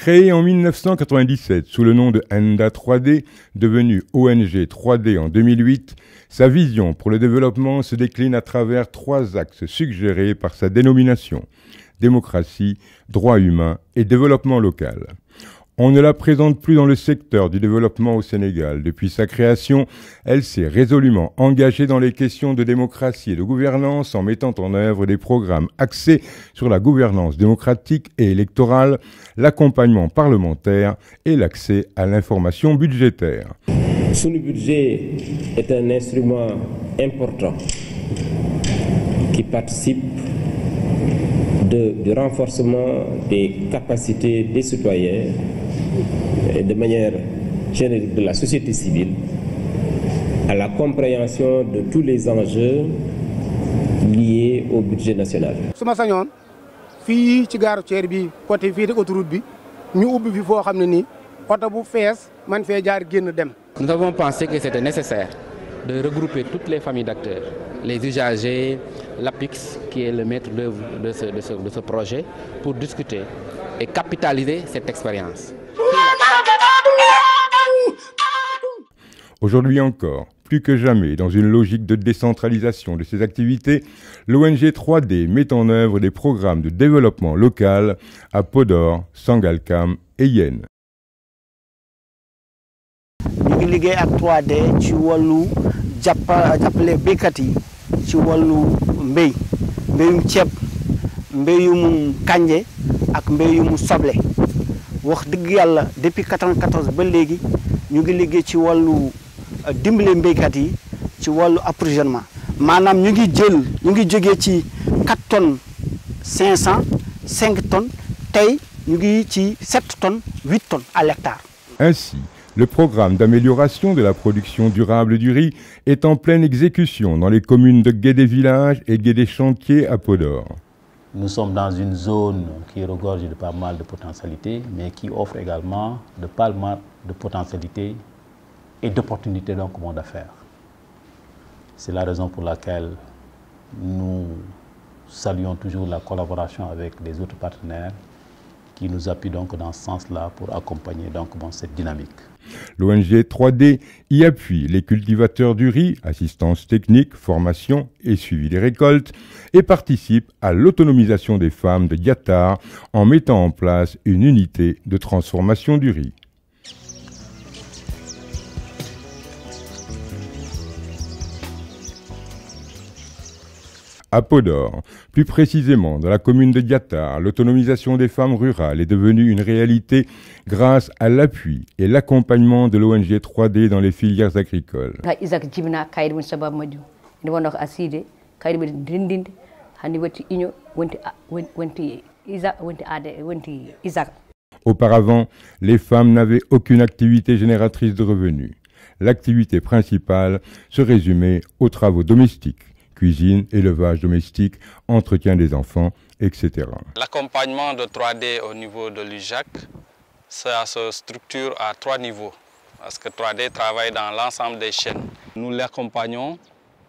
Créée en 1997 sous le nom de Enda 3D, devenue ONG 3D en 2008, sa vision pour le développement se décline à travers 3 axes suggérés par sa dénomination: démocratie, droits humains et développement local. On ne la présente plus dans le secteur du développement au Sénégal. Depuis sa création, elle s'est résolument engagée dans les questions de démocratie et de gouvernance en mettant en œuvre des programmes axés sur la gouvernance démocratique et électorale, l'accompagnement parlementaire et l'accès à l'information budgétaire. Ce budget est un instrument important qui participe du renforcement des capacités des citoyens et de manière générique de la société civile à la compréhension de tous les enjeux liés au budget national. Nous avons pensé que c'était nécessaire de regrouper toutes les familles d'acteurs, les usagers, l'APIX qui est le maître d'œuvre de ce projet, pour discuter et capitaliser cette expérience. Aujourd'hui encore, plus que jamais, dans une logique de décentralisation de ses activités, l'ONG 3D met en œuvre des programmes de développement local à Podor, Sangalkam et Yen. Nous liggéey ak 3D ci wàllu jàppale béykat yi ci wàllu mbéyum ceeb mbéyum kànje ak mbéyum soble wax dëgg yàlla depuis 94 ba léegi ñu ngi liggéey ci wàllu dimbale mbéykat yi ci wàllu approvisionnement maanaam ñu ngi jógee ci 4 tonnes 500 5 tonnes tey ñu ngi ci 7 tonnes 8 tonnes à l'hectare. Ainsi, le programme d'amélioration de la production durable du riz est en pleine exécution dans les communes de Guédé-Village et Guédé-Chantier à Podor. Nous sommes dans une zone qui regorge de pas mal de potentialités, mais qui offre également de pas mal de potentialités et d'opportunités dans le monde d'affaires. C'est la raison pour laquelle nous saluons toujours la collaboration avec les autres partenaires qui nous appuient donc dans ce sens-là pour accompagner donc cette dynamique. L'ONG 3D y appuie les cultivateurs du riz, assistance technique, formation et suivi des récoltes, et participe à l'autonomisation des femmes de Diatar en mettant en place une unité de transformation du riz. À Podor, plus précisément dans la commune de Diatar, l'autonomisation des femmes rurales est devenue une réalité grâce à l'appui et l'accompagnement de l'ONG 3D dans les filières agricoles. Auparavant, les femmes n'avaient aucune activité génératrice de revenus. L'activité principale se résumait aux travaux domestiques: cuisine, élevage domestique, entretien des enfants, etc. L'accompagnement de 3D au niveau de l'UJAC, ça se structure à 3 niveaux, parce que 3D travaille dans l'ensemble des chaînes. Nous l'accompagnons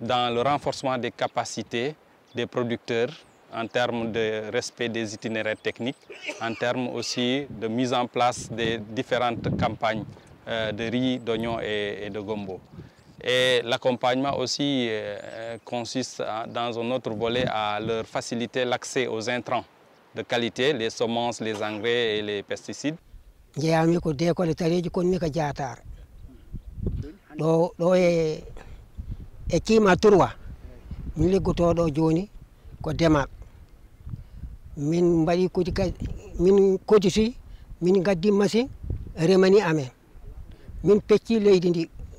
dans le renforcement des capacités des producteurs en termes de respect des itinéraires techniques, en termes aussi de mise en place des différentes campagnes de riz, d'oignons et de gombo. Et l'accompagnement aussi consiste dans un autre volet à leur faciliter l'accès aux intrants de qualité, les semences, les engrais et les pesticides.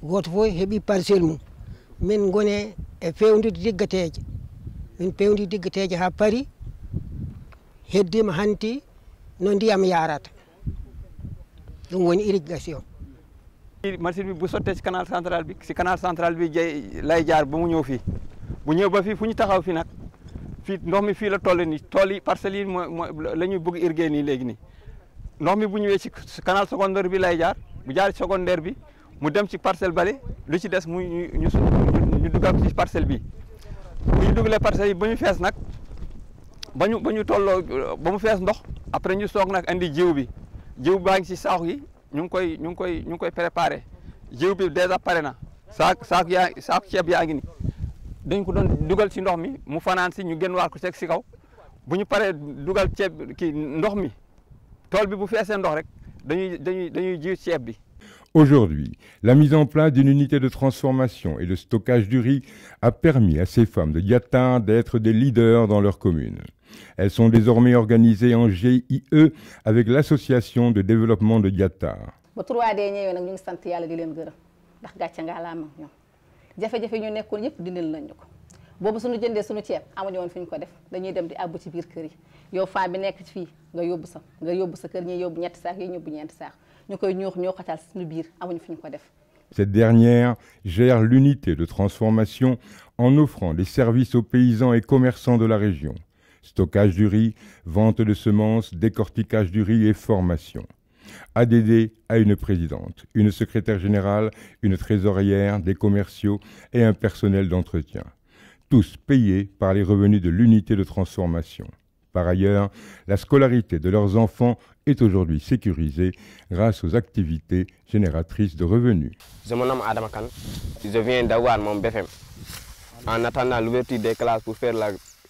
Goto fof heeɓi parcelle mum min gone e fewnude diggateje min pewndi diggateje ha paari heddima hanti no ndiyam yarata ɗum woni irrigation. Machine bi bu sottee ci canal central bi lay jaar ba mu ñëw fii bu ñëw ba fii fu ñu taxaw fi nag fii ndox mi fii la toll ni tool yi parcelles yi la ñuy bëgg irriguer nii léegi nii ndox mi bu ñëwee ci canal secondaire bi lay jaar bu jaar ci secondaire bi mu dem ci parcelle bale lu ci des mu ñu dugal ci parcelle bi bu ñu dugalee parcelle yi ba ñu fees nag ba ñu tolloo ba mu fees ndox après ñu soog nag andi jiw bi jiw baa ngi si saaku yi ñu ngi koy préparé jiw bi déjà pare na saaku ceeb yaa ngi ni dañ ko doon dugal si ndox mi mu fanaan si ñu génn waat ko teg si kaw bu ñu paree dugal ceeb kii ndox mi tool bi bu feesee ndox rek dañuy jiw ceeb bi. Aujourd'hui, la mise en place d'une unité de transformation et de stockage du riz a permis à ces femmes de Diatar d'être des leaders dans leur commune. Elles sont désormais organisées en GIE avec l'association de développement de Diatar. ba 3D ñëwee nag ñu ngi sant yàlla di leen gërëm ndax gàcce nga la am ak ñoom jafe-jafe ñu nekkoon yëpp dindil nañ ñu ko boobu suñu jëndee suñu ceeb amuñu woon fi ñu ko def dañuy dem di àbb ci biir kër yi yow femme bi nekk fii nga yóbbu sa kër ñi yóbbu ñetti saak yi ñóbbu ñeenti saak ñu koy ñoo xatal suñu biir amuñu fi ñu ko def. Cette dernière gère l'unité de transformation en offrant des services aux paysans et commerçants de la région. Stockage du riz, vente de semences, décortiquage du riz et formation. ADD a une présidente, une secrétaire générale, une trésorière, des commerciaux et un personnel d'entretien. Tous payés par les revenus de l'unité de transformation. Par ailleurs, la scolarité de leurs enfants est aujourd'hui sécurisée grâce aux activités génératrices de revenus. Je me nomme Adam Khan. Je viens d'avoir mon BFM. En attendant l'ouverture des classes pour faire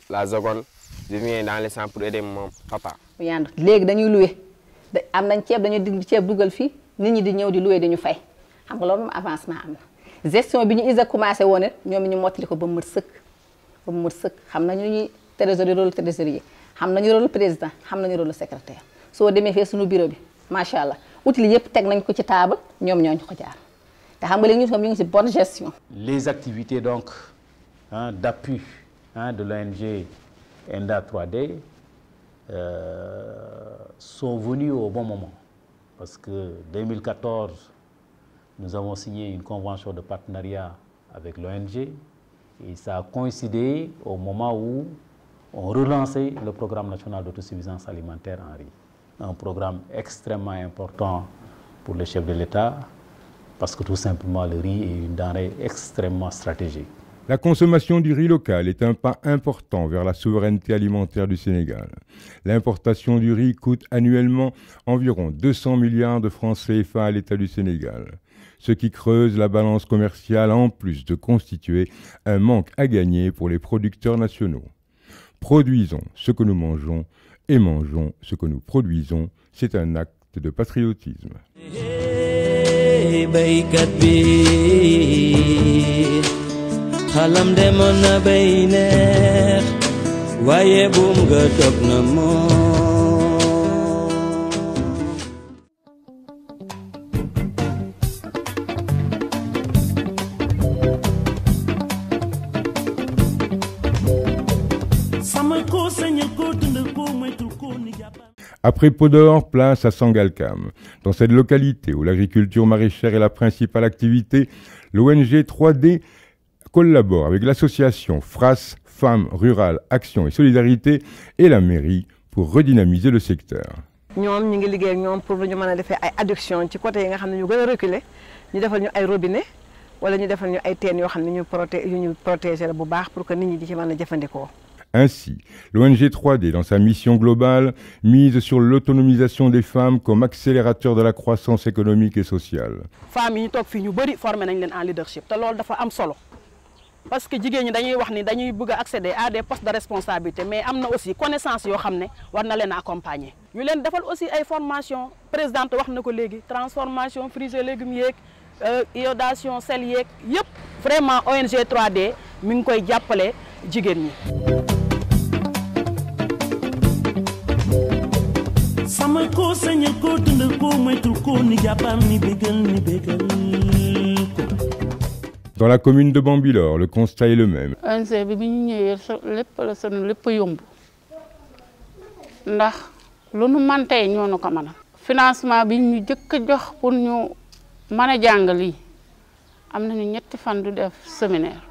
la seconde, je viens dans les centres pour aider mon papa. léegi dañuy loué am nañ ceeb dañuy digg ceeb dugal fii nit ñi di ñëw di loué dañu fay xam nga loolu moom avancement am na gestion bi ñu ISA commencé woon it ñoom ñu mottali ko ba mu mët sëkk xam nañu ñuy trésorier rôle trésorier xam nañu rôle président xam nañu rôle secrétaire soo demee fee suñu bureau bi macha allah outils yëpp teg nañ ko ci table ñoom ñoo ñu ko jaar te xam nga léegi ñu ngi ci bonne gestion. Les activités donc d'appui de l'ONG ENDA 3D sont venues au bon moment parce que 2014 nous avons signé une convention de partenariat avec l'ONG et ça a coïncidé au moment où on relançait le programme national d'autosuffisance alimentaire en riz. Un programme extrêmement important pour le chef de l'État parce que tout simplement le riz est une denrée extrêmement stratégique. La consommation du riz local est un pas important vers la souveraineté alimentaire du Sénégal. L'importation du riz coûte annuellement environ 200 milliards de francs CFA à l'État du Sénégal, ce qui creuse la balance commerciale en plus de constituer un manque à gagner pour les producteurs nationaux. Produisons ce que nous mangeons et mangeons ce que nous produisons. C'est un acte de patriotisme. xalam demoon na bay neex waaye buum nga dog na moom. Après Podor, place à Sangalkam. Dans cette localité où l'agriculture maraîchère est la principale activité, l'ONG 3D collabore avec l'association FRAS, Femmes Rurales, Action et Solidarité et la mairie pour redynamiser le secteur. ñoom ñu ngi liggéey ak ñoom pour ñu mën a defee ay adduction ci côté yi nga xam ne ñu gën a reculer ñu defal ñu ay robinet wala ñu defal ñu ay teen yoo xam ne ñu protéger la bu baax pour que nit ñi di ci mën a jëfandikoo. Ainsi, l'ONG 3D, dans sa mission globale, mise sur l'autonomisation des femmes comme accélérateur de la croissance économique et sociale. Femmes yi ñu toog fii ñu bëri formé nañ leen en leadership te loolu dafa am solo. Parce que jigéen ñi dañuy wax ni dañuy bëgg a accéder à des postes de responsabilité mais am na aussi connaissance yoo xam ne war na leen accompagner. ñu leen defal aussi ay formation présidente wax na ko léegi transformation fruits et légumes yeeg iodation sel yeeg yëpp vraiment ONG 3D mi ngi koy jàppale jigéen ñi. sama ko sañal ko dundal ko moytul ko ni jàppam ni bégal ni bégal ko. Dans la commune de Bambilor, le constat est le même. ONG bi ñu ñëwee lépp la sunu lépp yomb ndax lu nu man tey ñoo nu ko mënal. financement bi ñu jëkk a jox pour ñu mën a jàng lii am nañu ñetti fan du def séminaire.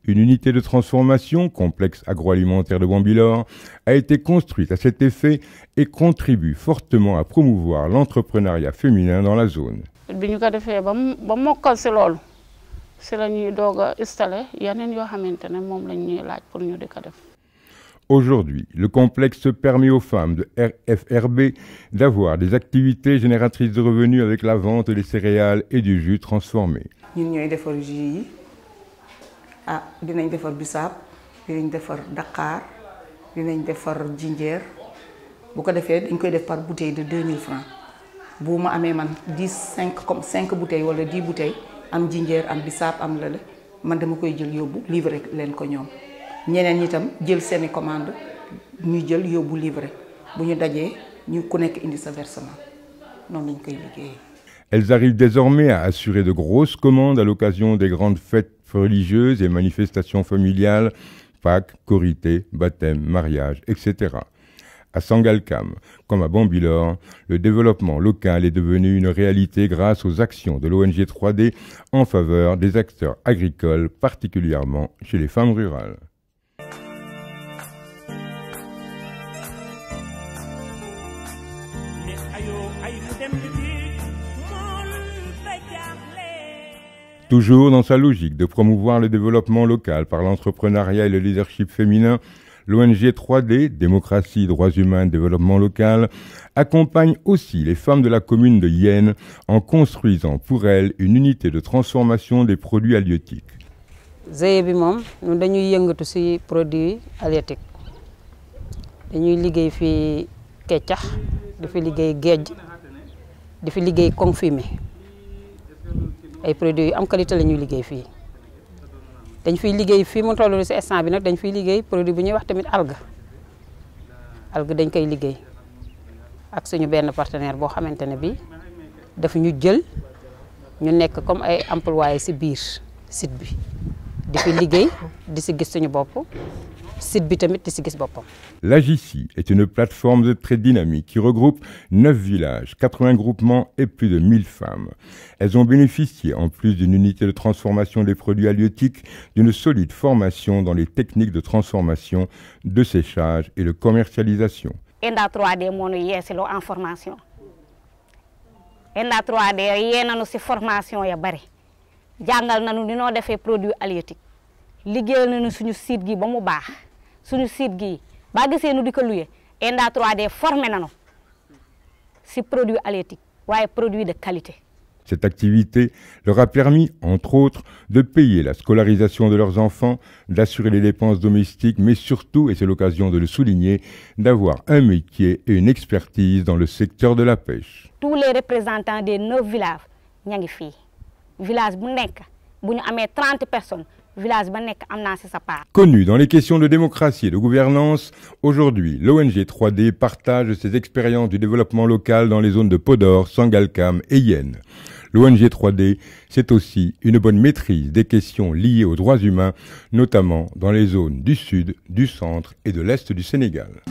Une unité de transformation, complexe agroalimentaire de Bambilor, a été construite à cet effet et contribue fortement à promouvoir l'entrepreneuriat féminin dans la zone. bi ñu ko defee ba mokkal si loolu si la ñuy doog a installé yeneen yoo xamante ne moom lañ ñuy laaj pour ñu di ko def. Aujourd'hui, le complexe permet aux femmes de RFRB d'avoir des activités génératrices de revenus avec la vente des céréales et du jus transformé. Nous ñoy défar jus yi dinañ défar bissap, dinañ défar Dakar, dinañ défar ginger. Bu ko défé dañ koy def par bouteille de 2000 francs. Bu ma amé man 5 bouteilles wala 10 bouteilles am ginger am bissap am lele man dama koy jël yobbu livrer len ko ñom. Ñeneen ñi tam jël seeni commande ñu jël yóbbu livré bu ñu dajee ñu ku nekk indi sa versement noonu lañ koy liggéeyee. Elles arrivent désormais à assurer de grosses commandes à l'occasion des grandes fêtes religieuses et manifestations familiales, Pâques, Korité, baptême, mariage, etc. À Sangalkam, comme à Bambilor, le développement local est devenu une réalité grâce aux actions de l'ONG 3D en faveur des acteurs agricoles, particulièrement chez les femmes rurales. Toujours dans sa logique de promouvoir le développement local par l'entrepreneuriat et le leadership féminin, l'ONG 3D, Démocratie, Droits humains, Développement local, accompagne aussi les femmes de la commune de Yène en construisant pour elles une unité de transformation des produits halieutiques. GIE bi moom ñun dañuy yëngatu ci produits halieutiques dañuy liggéey fi keccax di fi liggéey géej di fi liggéey confumé ay produits yu am qualité la ñuy liggéey fii dañ fiy liggéey fii mu toll ci instant bi nag dañ fiy liggéey produit bu ñuy wax tamit algue dañ koy liggéey ak suñu benn partenaire boo xamante ne bi dafa ñu jël ñu nekk comme ay employés ci biir site bi di fi liggéey di ci gis suñu bopp site bi tamit di ci gis boppam. L'Agici est une plateforme très dynamique qui regroupe 9 villages, 80 groupements et plus de 1000 femmes. Elles ont bénéficié, en plus d'une unité de transformation des produits halieutiques, d'une solide formation dans les techniques de transformation, de séchage et de commercialisation. ENDA 3D moo ñu yeesiloo en formation ENDA 3D yee nañu ci formation ya bari jàngal nañu ni noo defee produit halieutique liggéeyal nañu suñu site gi ba mu baax suñu site gi ba gisee nu di ko luye ENDA 3D formé nañu ci produit halieutique waaye produit de qualité. Cette activité leur a permis, entre autres, de payer la scolarisation de leurs enfants, d'assurer les dépenses domestiques, mais surtout, et c'est l'occasion de le souligner, d'avoir un métier et une expertise dans le secteur de la pêche. Tous les représentants des 9 villages ña ngi fii village bu nekk bu ñu amee 30 personnes village ba nekk am naa ci sa part. Connu dans les questions de démocratie et de gouvernance, aujourd'hui, l'ONG 3D partage ses expériences du développement local dans les zones de Podor, Sangalkam et Yène. L'ONG 3D, c'est aussi une bonne maîtrise des questions liées aux droits humains, notamment dans les zones du sud, du centre et de l'est du Sénégal.